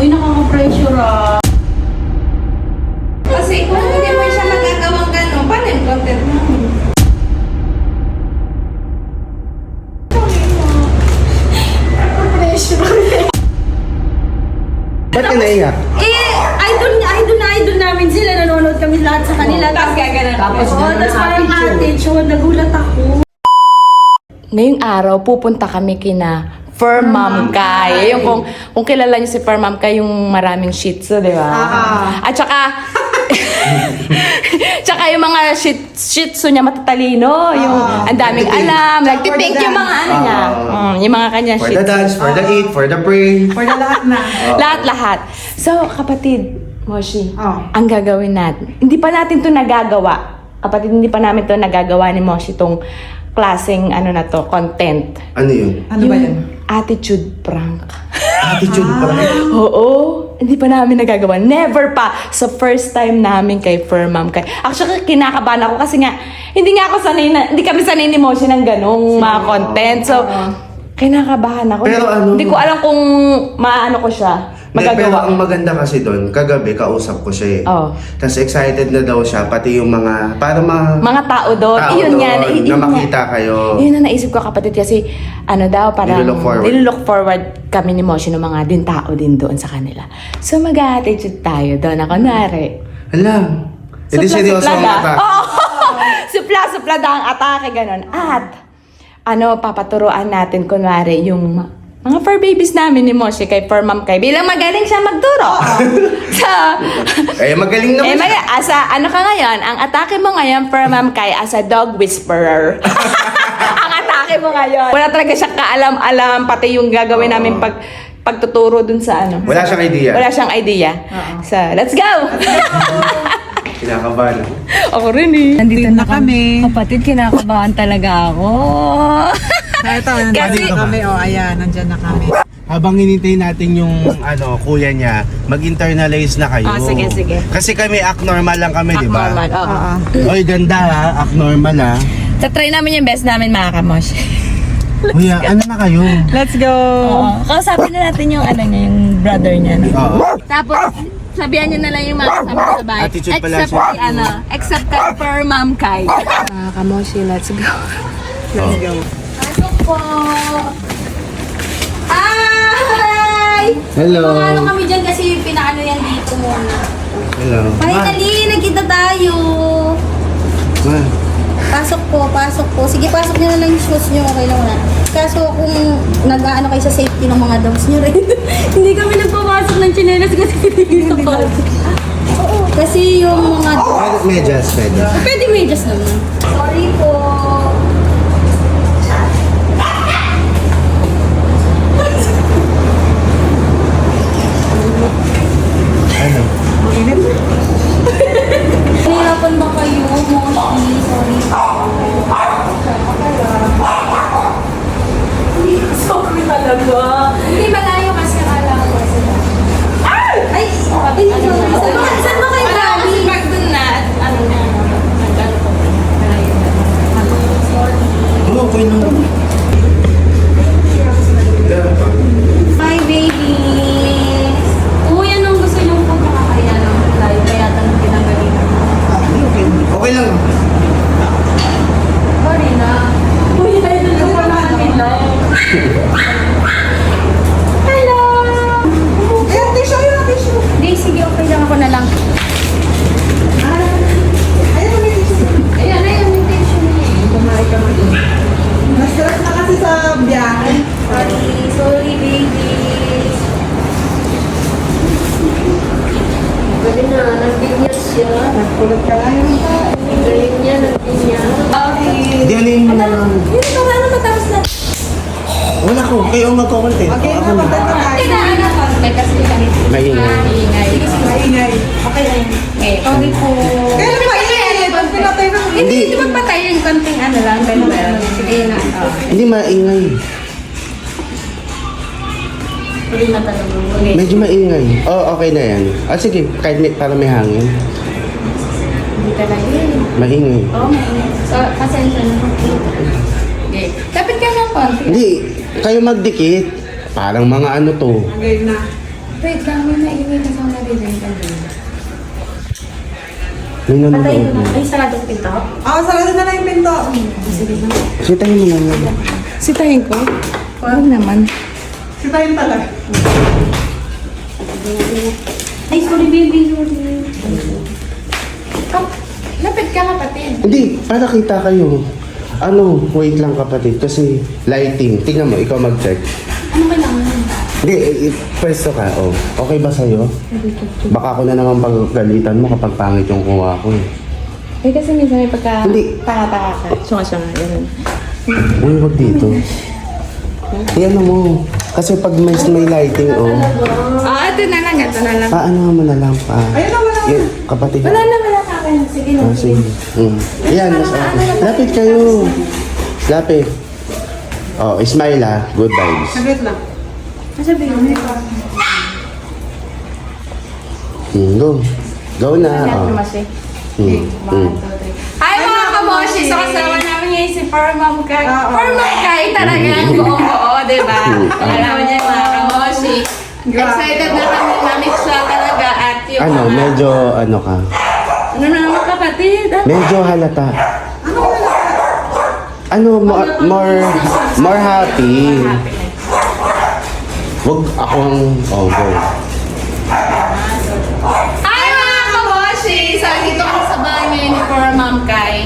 Uy, nakaka-pressure ah. Kasi kung hindi mo siya magagawang gano'n, paano yung content namin? Ba't ka naiyak? Idol namin sila. Nanonood kami lahat sa kanila. Tapos gaganan. Tapos parang attitude. Nagulat ako. Ngayong araw, pupunta kami kina Firmam Kai. Yung kung kilala niyo si Firmam Kai, yung maraming shih tzu, di ba? At saka, tsaka yung mga shih tzu niya matatalino. Yung ang daming alam. Nagtitink yung mga ano niya. Yung mga kanya For shih the tzu. dance, for the eat, for the pray. For the lahat na. Lahat-lahat. So, kapatid, Moshi, ang gagawin natin. Hindi pa natin to nagagawa. Kapatid, hindi pa namin to nagagawa ni Moshi tong klaseng ano na to, content. Ano yun? Ano ba yun? Attitude prank. Attitude pa rin. Oo, hindi pa namin nagagawa. Never pa. So, first time namin kay Firmam. Actually, kinakabahan ako kasi nga, hindi kami sanay ni Moshi ng ganong mga content. So, kinakabahan ako. Pero ano? Hindi ko alam kung maano ko siya. Pero Magagawa. ang maganda kasi doon, kagabi kausap ko siya eh. Oo. Tapos excited na daw siya, pati yung mga, para Mga tao doon. Iyon yan. na makita kayo. Yun ang naisip ko, kapatid, kasi ano daw, parang Nilook forward kami ni Moshi ng mga din tao din doon sa kanila. So, mag-attitude tayo doon. Ako, nari. Hala. Hindi seryoso ang mata. Oo. Supla-supla ang atake, ganun. At, papaturuan natin, kunwari, yung mga fur babies namin ni Moshi kay Firmam Kai. Bilang magaling siya magturo. So, Magaling naman siya. asa, ano ka ngayon? Ang atake mo ngayon, Firmam Kai, as a dog whisperer. Ang atake mo ngayon. Wala talaga siyang kaalam-alam, pati yung gagawin namin pagtuturo dun sa ano. Wala siyang idea. Wala siyang idea. So, let's go! Kinakabahan ako. Ako rin eh. Nandito na kami. Kapatid, kinakabahan talaga ako. Ito, nandito na kami. O, ayan, nandyan na kami. Habang hinintay natin yung kuya niya, mag-internalize na kayo. Sige. Kasi kami normal lang kami, di ba? Normal, oo. Oy, ganda ha, normal ha. So, try namin yung best namin, mga kamosh. Kuya, ano na kayo? Let's go! Kausapin na natin yung yung brother niya. No? Oo. Tapos, sabihan niyo na lang yung mga kasama sa bahay. Attitude pala Except siya. except kay Firmam Kai. Mga kamoshi, let's go. Let's go. Pasok po! Hi! Hello. Mga ano kami dyan kasi pinaano yan dito muna. Hello. Finally, nagkita tayo. Ma. Pasok po. Sige, pasok nyo na lang yung shoes nyo. Okay lang na. Kaso kung nag-ano kayo sa safety ng mga dogs nyo rin. Hindi kami nagpapasok ng chinelas kasi hindi napasok. Oo. Kasi yung mga dogs. Medyas. Pwede medyas naman. Sorry po. Ano? Nahirapan ba kayo? Moshi, sorry po. Sorry talaga. Hindi malayo kasi akala ko sila. Ay! Sorry. Saan ba kayo galing? Pag dun na, ano na, nag-ano ko. Oo, okay lang. Hi, babies! Uy, anong gusto niyong pagkakakaya ng live? Kaya tanong pinagalingan. Okay lang. Sorry na. Uy, ay, dalawa pa natin live. Hello! Ayan, tissue. Hindi, sige, okay lang ako na lang. Ayan, may tissue. Ayan, yung tissue niya. Na-stress na kasi sa biyahe. Sorry, babies. Pwede na, nag-binyas siya. Nagkulot ka lang yun. Galing niya, nag-binyas. Hindi, ano yung... Yun ito, ano matapos na? Wala ko, kayo ang magkakontent. Okay, napunta na tayo. Kailangan ako. Kasi kami. Maingay. Ingay. Sige, sige. Maingay. Okay na yun. Sorry po. Kaya naman maingay. Pag pinatay na Hindi, di ba patay yung konting ano lang? Pero, sige na. Hindi maingay. Huli na talaga. Huli. Medyo maingay. Okay na yan. Sige, kahit para may hangin. Hindi talaga yun. Maingay. Oo, mainit. So, pasensya na. Okay. Dapat ka ng konti. Hindi, kayo magdikit. Parang mga ano to. Game na. Wait lang, may naingay na sa naririnig ang dito. May Patay ko nanonood na. na. Ay, sarado ko ito. Oo, sarado na lang yung pinto. Sige na. Sitahin mo na lang. Sitahin ko? Huwag naman. Sitayin talaga. Ay, sorry baby, sorry. Lapit ka kapatid. Hindi, para kita kayo. Ano, wait lang kapatid, kasi lighting. Tingnan mo, ikaw mag-check. Ano kailangan? Hindi, pwesto ka. Oh. Okay ba sa'yo? Baka ako na naman pagalitan mo kapag pangit yung kuha ko eh. Eh kasi minsan may pagka Hindi. tanga-tanga ka. Sunga-sunga, ganun. Uy, wag dito. Iyan mo. Kasi pag may lighting, oh. Ito na lang, ito na lang. Paano mo na lang pa? Ayun na, wala. Yan, kapatid. Wala na sa akin. Sige na. Oh, sige. Ayan, mas okay. Lapit kayo. Lapit. Oh, smile ah. Good vibes. Saglit lang. Sabihin mo. Go. Go na. Oh. Hi mga kamoshi! So kasama namin ngayon si Farmam Kai. Oo. Farmam Kai talagang buong-buo, di ba? Alam niya mga kamoshi. Excited na kami na-meet siya talaga at yung Ano, mga- medyo ano ka? Ano na naman kapatid? Medyo halata. Ano, more happy. Wag akong, oh, go. Hi mga kamoshi! So dito kami sa bahay ngayon ni Farmam Kai.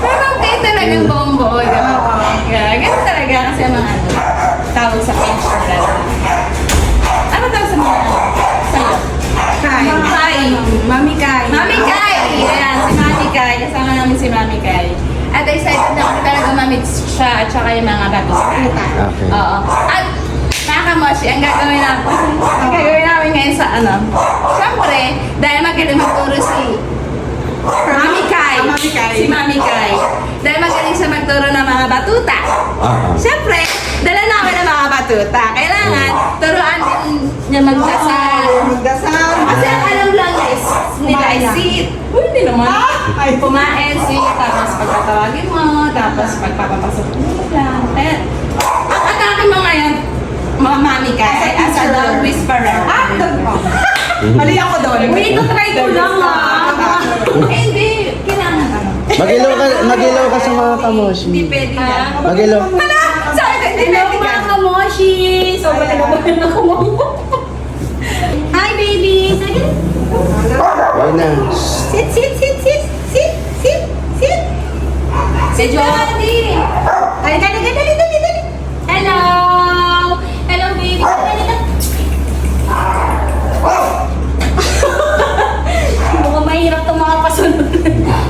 Farmam Kai talagang buong-buo, di ba? Ganun talaga kasi ang mga ano, tawag sa page talaga. Ano tawag sa mga sa'yo? Kai. Kai. Mami Kai. Mami Kai! Ayan, si Mami Kai. Kasama namin si Mami Kai. At excited na kami talaga mamit siya at saka yung mga batos. Okay. Oo. At mga kamoshi, ang gagawin namin ngayon sa ano. Siyempre, dahil magaling magturo si Mami Kai. Mami Kai. Si Mami Kai. Dahil magaling siya magturo ng mga batuta. Siyempre, dala namin ang mga batuta. Kailangan, turuan din niya magdasal. Magdasal. Kasi ang alam lang is, nila ay sit. Uy, hindi naman. Ay, Kumain, sit, tapos pagtatawagin mo, tapos pagpapapasok mo lang. Kaya, ang atake mo ngayon, mga mami ka, as a dog whisperer. mali ako doon. Uy, ito try ko lang Eh, hindi, kailangan ano. Magilaw ka sa mga kamoshi. Hindi pwede na. Magilaw. Hala! Sabi ko, hindi Hello pwede ka. mga kamoshi! Sobrang nababayan ako mo. Hi baby! Sige. Ayun na. Sit, sit, sit, sit, sit, sit, sit. Si Jody! Dali, dali, dali, dali, dali. Hello! Hello baby! Dali, dali. Mukhang mahirap itong mga pasunod.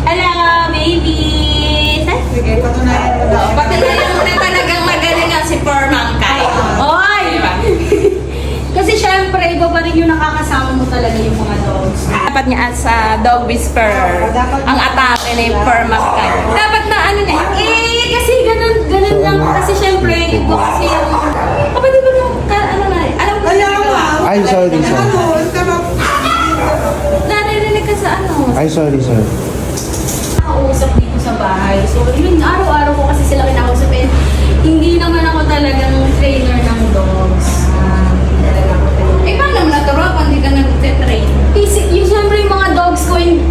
Hello baby! Sige, patunayan mo na. Pati na yung na talagang magaling ang si Farmam Kai. Oy! Diba? Kasi syempre, iba pa rin yung nakakasama mo talaga yung mga dogs. Dapat niya sa dog whisperer ang atake ni Farmam Kai. Dapat na ano niya, Kasi ganun lang. Kasi syempre, iba kasi yung... kapatid mo nung, ano na, alam ko Kaya na nga. Ay, sorry, sorry. Ano, sarap. naririnig ka sa ano. Ay, sorry. Nakausap dito sa bahay. So, yun, araw-araw ko kasi sila kinakausap. Eh, hindi naman ako talagang trainer ng dogs. Hindi talaga ako trainer. Eh, paano mo naturuan kung hindi ka nag-train? Basic, yung syempre yung mga dogs ko, yung,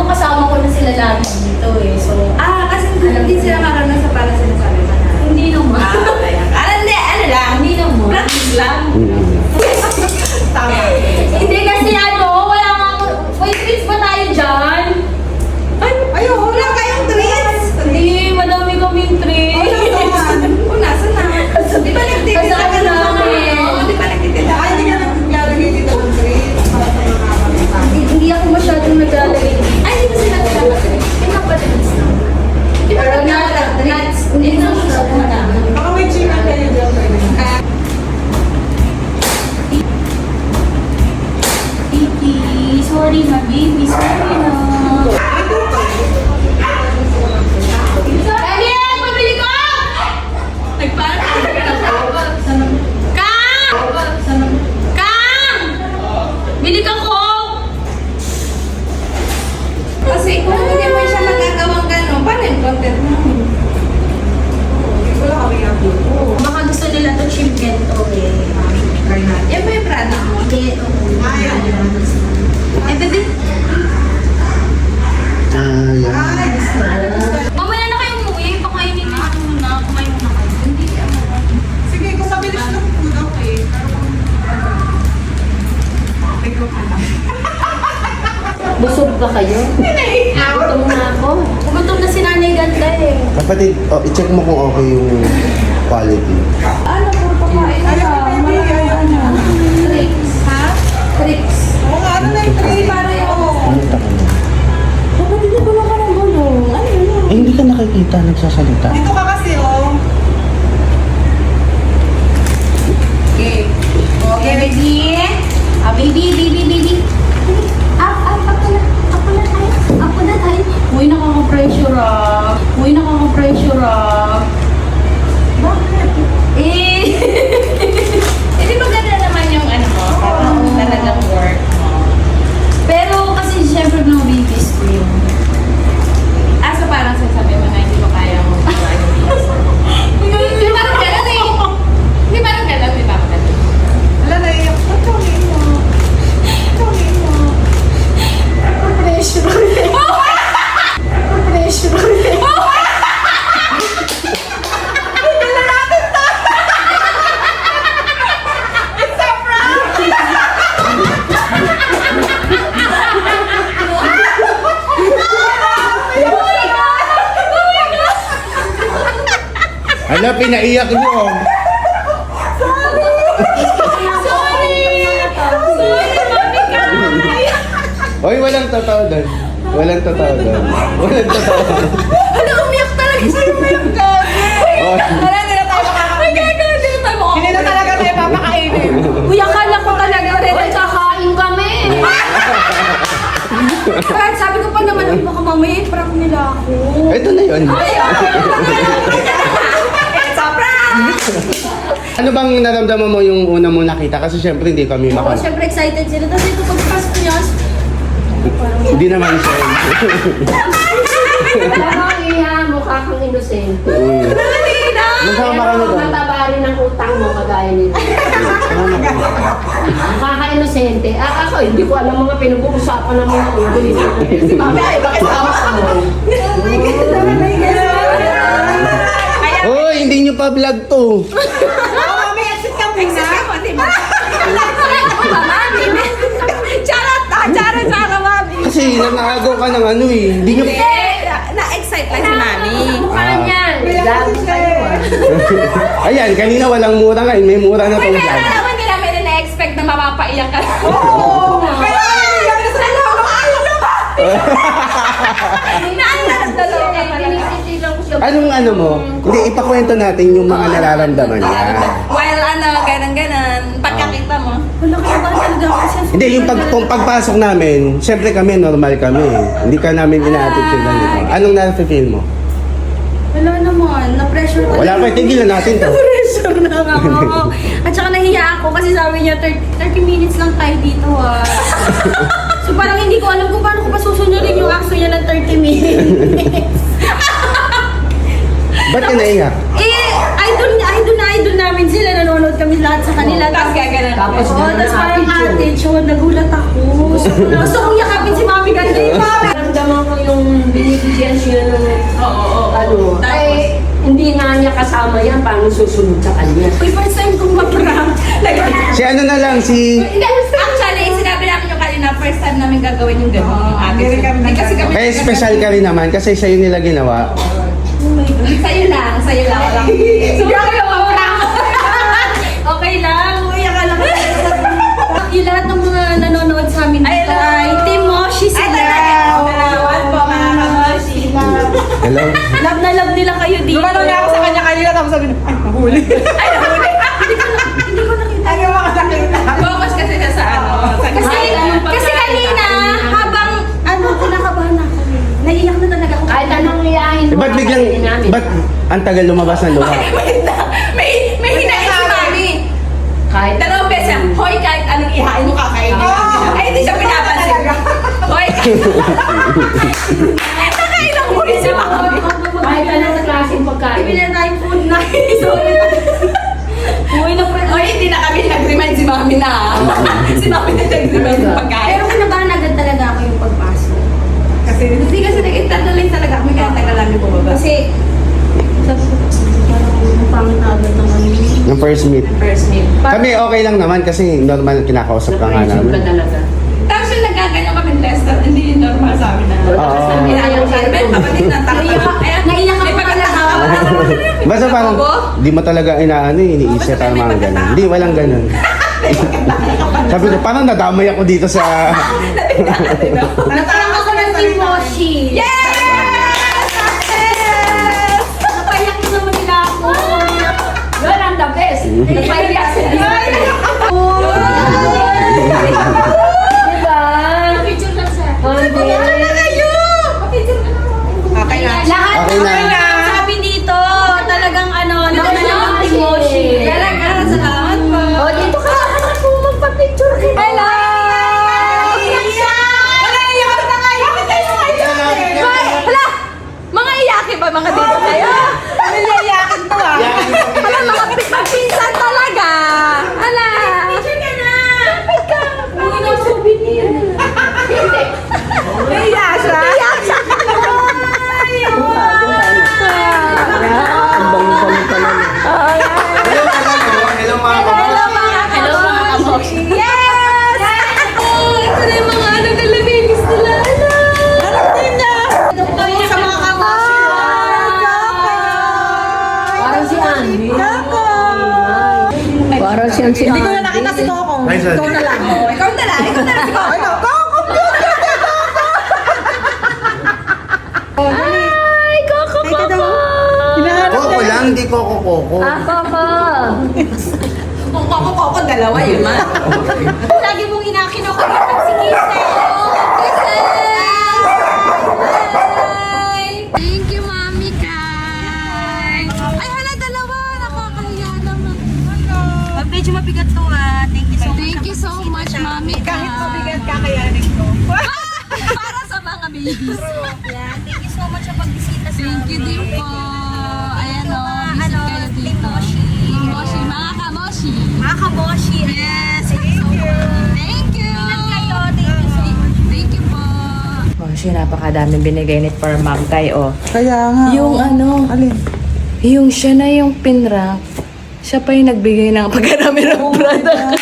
kasama ko na sila lagi dito eh. So, Kasi hindi sila marunong sa para sinasabi mo na. hindi naman. Hindi, ano lang. Hindi naman. Practice lang. Tama. Hindi kasi wala nga ako. Wait, treats ba tayo dyan? Ayun, wala kayong treats. Hindi, madami kaming treats. Wala naman. Kung nasa na. Di ba nagtitinda ka ng mga ano? Di ba nagtitinda ka? Ay, hindi ka naglalagay dito ng treats para sa mga kapatid. Hindi ako masyadong naglalagay. Ay, hindi ba sila naglalagay? Yung mga treats na. Di ba Pero naglalagay? nuts, hindi na masyadong madami. Baka may chicken kayo dyan. Baby, sorry na baby, sorry na. Daniel, pabili ko! Nagpaano ka ng Kang! Kang! Bili ka ko! Kasi kung hindi mo siya magagawang gano'n, paano yung content mo? Wala kami yung Baka gusto nila to chicken to eh. Try natin. Yan ba yung product mo? Hindi, Eh, baby. Yan. Mamaya na kayo umuwi. Pakainin na ako muna. Kumain muna kayo. Hindi Sige, kung mabilis lang po, okay. Busog ba kayo? Gutom na ako. Gutom na si Nanay Ganda eh. Kapatid, i-check mo kung okay yung quality. Ano, puro pakain na lang. Tricks, ha? Tricks. Oo nga, ano na yung Kasi para yung... Pumunta ka na. Dapat hindi ko lang ka ng gulong. Ano yun? Eh, hindi ka nakikita, nagsasalita. Dito ka kasi, oh. Okay. Okay, baby. Ah, baby. Ako na tayo. Uy, nakaka-pressure ah. Bakit? Hindi ba ganda naman yung ano mo? Parang talagang work mo. Pero kasi syempre no babies ko yun. So parang sasabi mo na hindi mo kaya mo. Hindi parang gano'n eh. Hindi parang gano'n, di ba? Wala na iyak. Ba't ka umiiyak? Ba't ka umiiyak? Pressure. Hala, pinaiyak niyo. Hoy, walang totoo doon. Walang totoo doon. Ano, umiyak talaga siya. Umiyak ka. Oh, Wala, hindi na tayo makakainin. Hindi na talaga tayo papakainin. Uy, akala ko talaga rin. Kakain kami. Kahit sabi ko pa naman, ay baka mamaya i-prank nila ako. ito na yun. Ano bang naramdaman mo yung una mo nakita? Kasi syempre hindi kami Oo, makal. syempre excited sila. Tapos ito pagpasok niya, Hindi naman siya. Parang iya, mukha kang inosente. Nasama ka na doon. Mataba rin ang utang mo, kagaya nila. Nakaka-inosente. Ako, hindi ko alam mga pinag-uusapan ng mga ulo. Si Mami, ay, bakit tama mo? Hoy, hindi nyo pa vlog to. Mami, exit ka muna. Charot, mami. Kasi nanagaw ka ng ano eh. Hindi nyo... Na-excite lang si mami. Parang yan. Lagi kayo. Ayan, kanina walang mura ngayon. May mura na tong vlog. naman nila may na-expect na mapapaiyak ka. Kaya iyak na sa loob. Ayaw na ba? Tinisiti lang ko siya. Anong ano mo? Hindi, ipakwento natin yung mga nararamdaman niya. While ganan. Pagkakita mo. Wala ka ba talaga kasi? Hindi, yung pagpasok namin, syempre kami, normal kami. Hindi ka namin ina-attitude lang dito. Anong na-feel mo? Wala naman. Na-pressure ko. Wala pa, tigilan natin to. Na-pressure na ako. At saka nahiya ako kasi sabi niya 30 minutes lang tayo dito ah. So parang hindi ko alam kung paano ko pa susunodin yung action niya ng 30 minutes. Ba't ka naiyak? idol namin sila. Nanonood kami lahat sa kanila. Tapos gaganan. Tapos Oo, ganun tapos ang parang attitude. attitude. Nagulat ako. Gusto kong yakapin si Mami Ganda. Naramdaman ko yung binibigyan siya ng ano. Ay, hindi na niya kasama yan. Paano susunod sa kanya? Uy, first time kong ma-prank. Si ano na lang, si... Hindi, actually, sinabi namin yung kanina, first time namin gagawin yung gano'n. Yung Hindi kami kasi kami... Kaya special ka rin naman kasi sa'yo nila ginawa. Oh my God. Sa'yo lang. Walang... Sige ako yung ma-prank. Okay lang. Uy, akala ko yung lahat ng mga nanonood sa amin dito ay Team Moshi sila. Dalawan po, mga kamoshi. Hello? Love na love nila kayo dito. Gumano nga ako sa kanya kanina, tapos sabi niya, ay, nahuli. Ay, nahuli. Hindi ko nakita. Ay, makakakita. Focus kasi siya sa ano. Kasi kanina, habang kinakabahan ako. Naiiyak na talaga ako. Kahit anong iyahin mo. Ba't biglang... kakainin namin. Ba't ang tagal lumabas ng luha? May hinain si Mami. Kahit Dalawang beses yan. Hoy, kahit anong ihain mo kakainin. Ay, hindi siya pinapansin. Hoy, nakailang mo rin si Mami. kahit anong klaseng pagkain. Ibili na tayong food na. Sorry. Uy, hindi na kami nag-remind si Mami na. Si Mami na nag-remind ng pagkain. Pero kinabahan agad talaga ako yung pagpasok. Hindi kasi nag-internalize talaga kami kaya tagal namin bumaba. Kasi, sabi ko, parang pangit na agad ng ano. Yung first meet. First meet. Kami okay lang naman kasi normal kinakausap ka nga Surprise ka namin. talaga. Tapos yung nagkaganyan kami tester, hindi yung normal sa amin na. Oo. Inayang sa amin, kapatid na Naiyak ako talaga. Basta parang, di mo talaga inaano iniisip ang mga ganun. Hindi, walang ganun. Sabi ko, parang nadamay ako dito sa... Natarang ako ng Team Moshi. Yes! Napayak ko naman nila ako. Yun ang the best. Napaiyak sila. Diba? Picture lang sir. Hindi. Picture ka lang. Okay na. Lahat Okay na. ng sabi dito, talagang ano, nauna na yung Team Moshi. Talaga, salamat po. O, dito ka sa harap mo magpa-picture ka. Hello! Iyak siya! Wala, iyak ka na kayo. Bakit kayo iyak? Hala! Mga iyakin ba mga dito kayo? Pamilya iyakin to ah. Hala, mga pinsan talaga. Hala. Picture ka na! Hindi na souvenir. Hindi. Iyak siya. Iyak siya. Ang bango-bango pala. Hello mga kapatid. Hello mga kaboksi. Yes! Ito na yung mga ano nila, babies nila. Sa mga kamoshi. Parang si Andy. Parang siyang si Andy. Hindi ko na nakita si Coco. Nice one. Ikaw na lang. Ikaw na lang si Coco. Ay, no, Coco! Ay, Coco, Coco. Koko lang, hindi koko-koko. Ah, Coco. Kung Coco, dalawa yun man. Lagi mong inakinokalipan si Kisses. Hi! Thank you, Mami Kai. Ay, hala, dalawa. Nakakahiya naman. Medyo mabigat to Thank you so much. Thank you so much, Mami Kai. Kahit mabigat kakayanin ko. Para sa mga babies. Yan. Thank you so much sa pagbisita sa Thank you din po. Ayan o, visit kayo dito. Team Moshi. Mga kamoshi. Mga kamoshi. Yes. Thank you. Thank you. Ingat kayo. Thank you so much. Thank you po. Oh, siya napakadaming binigay ni for Ma'am Kai, oh. Kaya nga. Yung ano, Alin? yung siya na yung pinrank, siya pa yung nagbigay ng pagkarami ng product.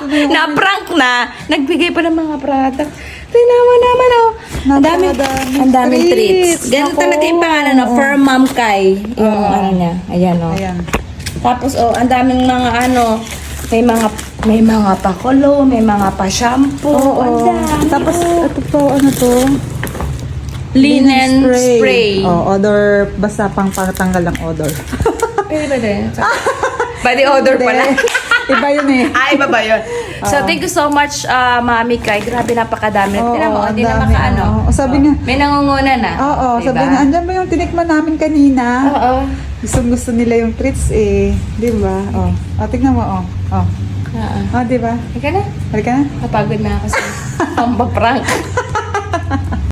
Na-prank na, nagbigay pa ng mga product. Tingnan mo naman, oh. Ang daming treats. Ganun Ako. talaga yung pangalan, no? For Ma'am Kai. Yung ano niya. Ayan, oh. Ayan. Tapos, oh, ang daming mga ano, may mga pakulo, may mga pa-shampoo. Ang dami. Tapos, ito po, ano to? Linen spray. Oh, odor, basta pang pangtanggal ng odor. Pwede. Body odor pala. Iba yun eh. Ay, iba ba yun? So, thank you so much, Mami Kai. Grabe, napakadami. Oo, Tingnan mo, ang hindi na dami, makaano. oo. Sabi niya, May nangunguna na. Oo, Diba? sabi niya, andyan ba yung tinikman namin kanina? Oo. Gusto nila yung treats eh. Di ba? Oh. Oh, tignan mo, oh. Oh. Oo. Oh, di ba? Halika na. Halika na. Kapagod na ako sa pambaprank.